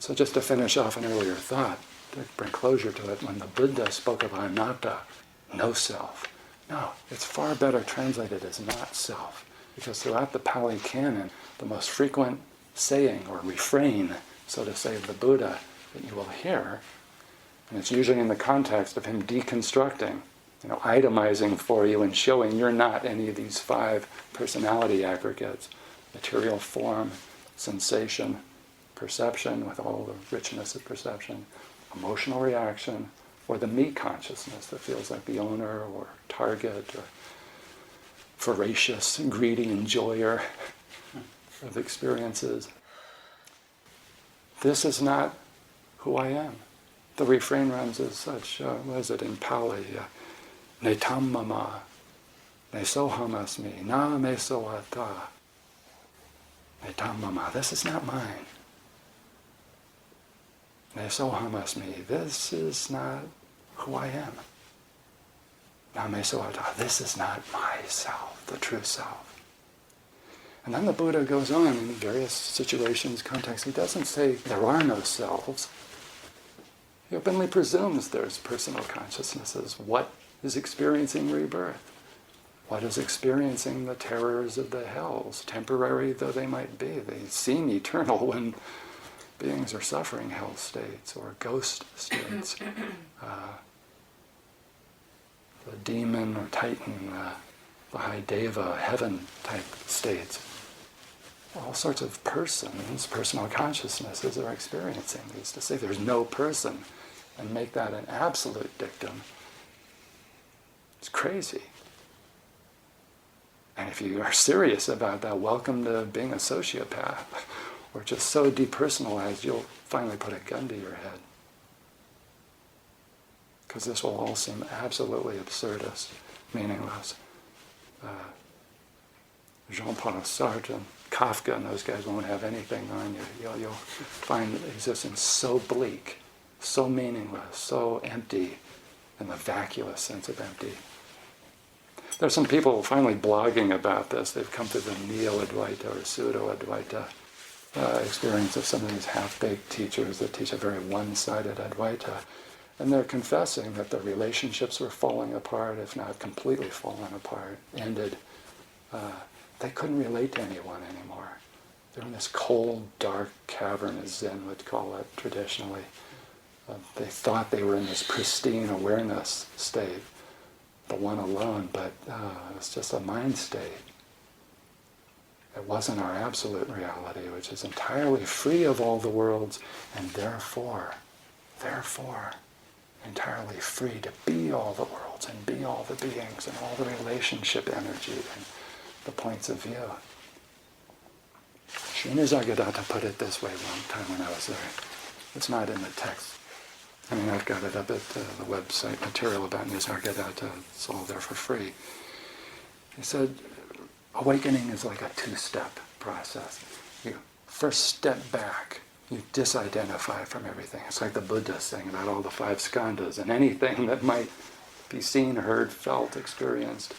So just to finish off an earlier thought, to bring closure to it, when the Buddha spoke of anatta, no self, no, it's far better translated as not self, because throughout the Pali Canon, the most frequent saying or refrain, so to say, of the Buddha that you will hear, and it's usually in the context of him deconstructing, itemizing for you and showing you're not any of these 5 personality aggregates: material form, sensation, perception with all the richness of perception, emotional reaction, or the me consciousness that feels like the owner or target or voracious, greedy enjoyer of experiences. This is not who I am. The refrain runs as such, what is it in Pali? Netam mama, ne sohamasmi, na me soata. Netam mama, this is not mine. Ne sohamasmi, this is not who I am. Na me soata, this is not myself, the true self. And then the Buddha goes on in various situations, contexts. He doesn't say there are no selves. He openly presumes there's personal consciousnesses. What is experiencing rebirth? What is experiencing the terrors of the hells, temporary though they might be? They seem eternal when beings are suffering hell states or ghost states. The demon or titan, the high deva, heaven type states. All sorts of persons, personal consciousnesses are experiencing these. To say there's no person and make that an absolute dictum, it's crazy. And if you are serious about that, welcome to being a sociopath, or just so depersonalized you'll finally put a gun to your head. Because this will all seem absolutely absurdist, meaningless. Jean-Paul Sartre and Kafka and those guys won't have anything on you. You'll find existence so bleak, so meaningless, so empty, in the vacuous sense of empty. There's some people finally blogging about this. They've come through the neo-Advaita or pseudo-Advaita experience of some of these half-baked teachers that teach a very one-sided Advaita. And they're confessing that their relationships were falling apart, if not completely fallen apart, ended. They couldn't relate to anyone anymore. They're in this cold, dark cavern, as Zen would call it traditionally. They thought they were in this pristine awareness state, the one alone, but it's just a mind state. It wasn't our absolute reality, which is entirely free of all the worlds, and therefore, entirely free to be all the worlds and be all the beings and all the relationship energy and the points of view. Nisargadatta put it this way one time when I was there. It's not in the text. I mean, I've got it up at the website material about Nisargadatta. It's all there for free. He said, awakening is like a 2-step process. You first step back. You disidentify from everything. It's like the Buddha saying about all the 5 skandhas and anything that might be seen, heard, felt, experienced.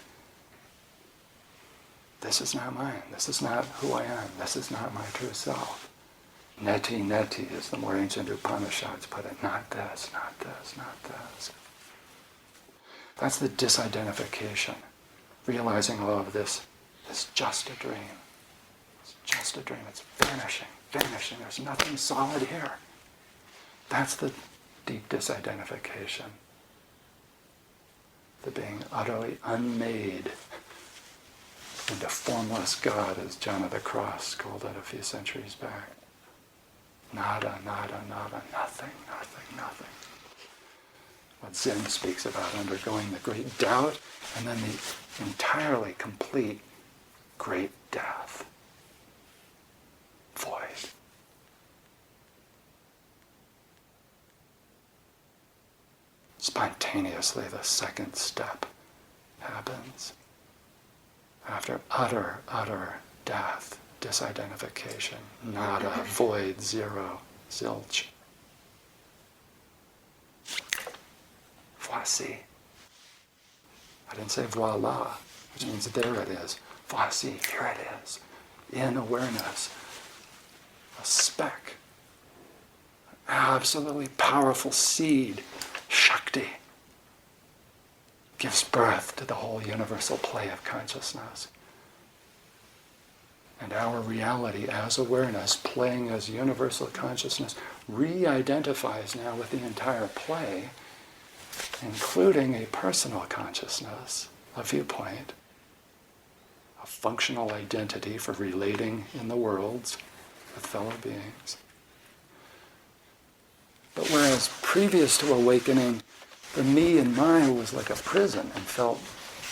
This is not mine. This is not who I am. This is not my true self. Neti, neti, as the more ancient Upanishads put it. Not this, not this, not this. That's the disidentification. Realizing all of this is just a dream. It's just a dream. It's vanishing. Vanishing. There's nothing solid here. That's the deep disidentification. The being utterly unmade into formless God, as John of the Cross called it a few centuries back. Nada, nada, nada, nothing, nothing, nothing. What Zen speaks about, undergoing the great doubt and then the entirely complete great death. Void. Spontaneously, the second step happens. After utter, utter death, disidentification, nada, void, zero, zilch. Voici. I didn't say voila, which means there it is. Voici, here it is. In awareness. A speck. absolutely powerful seed, Shakti, gives birth to the whole universal play of consciousness. And our reality as awareness, playing as universal consciousness, re-identifies now with the entire play, including a personal consciousness, a viewpoint, a functional identity for relating in the worlds with fellow beings. But whereas previous to awakening, the me and my was like a prison and felt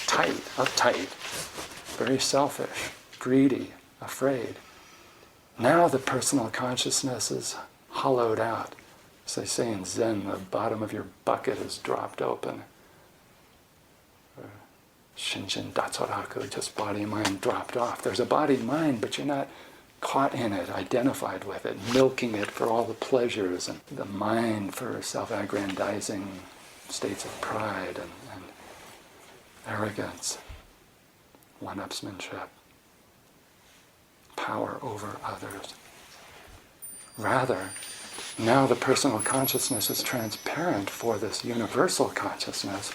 tight, uptight, very selfish, greedy, afraid. Now the personal consciousness is hollowed out. As they say in Zen, the bottom of your bucket is dropped open. Shinshin Datsoraku, just body and mind dropped off. There's a body and mind, but you're not caught in it, identified with it, milking it for all the pleasures, and the mind for self-aggrandizing states of pride and arrogance, one-upsmanship, power over others. Rather, now the personal consciousness is transparent for this universal consciousness,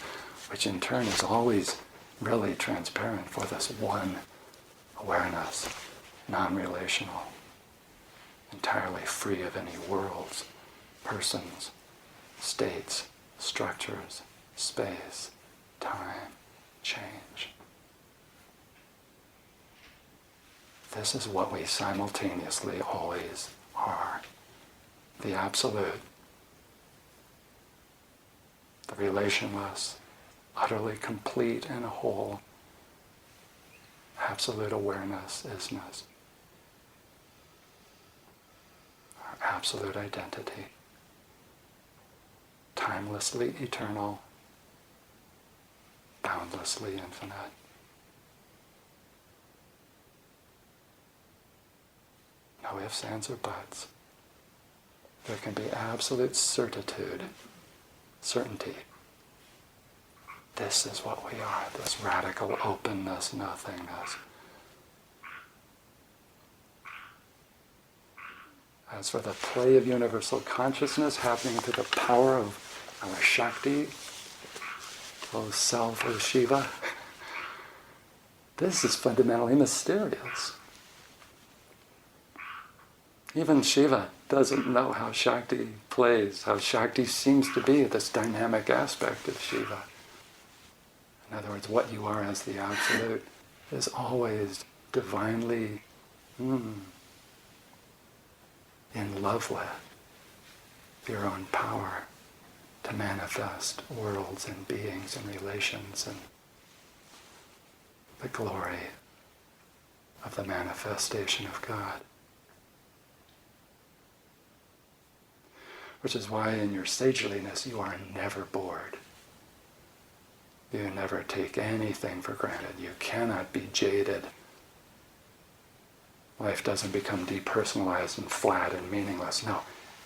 which in turn is always really transparent for this one awareness, non-relational, entirely free of any worlds, persons, states, structures, space, time, change. This is what we simultaneously always are. The absolute, the relationless, utterly complete and whole, absolute awareness, isness. Our absolute identity, timelessly eternal, boundlessly infinite. No ifs, ands, or buts. There can be absolute certitude, certainty. This is what we are, this radical openness, nothingness. As for the play of universal consciousness happening through the power of our Shakti, O Self, O Shiva, this is fundamentally mysterious. Even Shiva doesn't know how Shakti plays, how Shakti seems to be this dynamic aspect of Shiva. In other words, what you are as the Absolute is always divinely in love with your own power to manifest worlds and beings and relations and the glory of the manifestation of God. Which is why in your sageliness you are never bored. You never take anything for granted. You cannot be jaded. Life doesn't become depersonalized and flat and meaningless. No,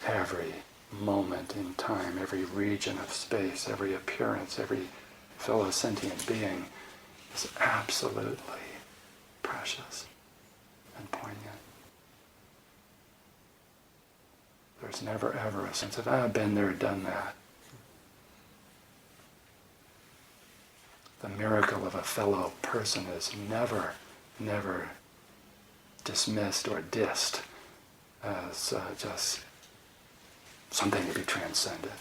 every moment in time, every region of space, every appearance, every fellow sentient being is absolutely precious and poignant. There's never ever a sense of, I've been there, done that. The miracle of a fellow person is never, never dismissed or dissed as just something to be transcended.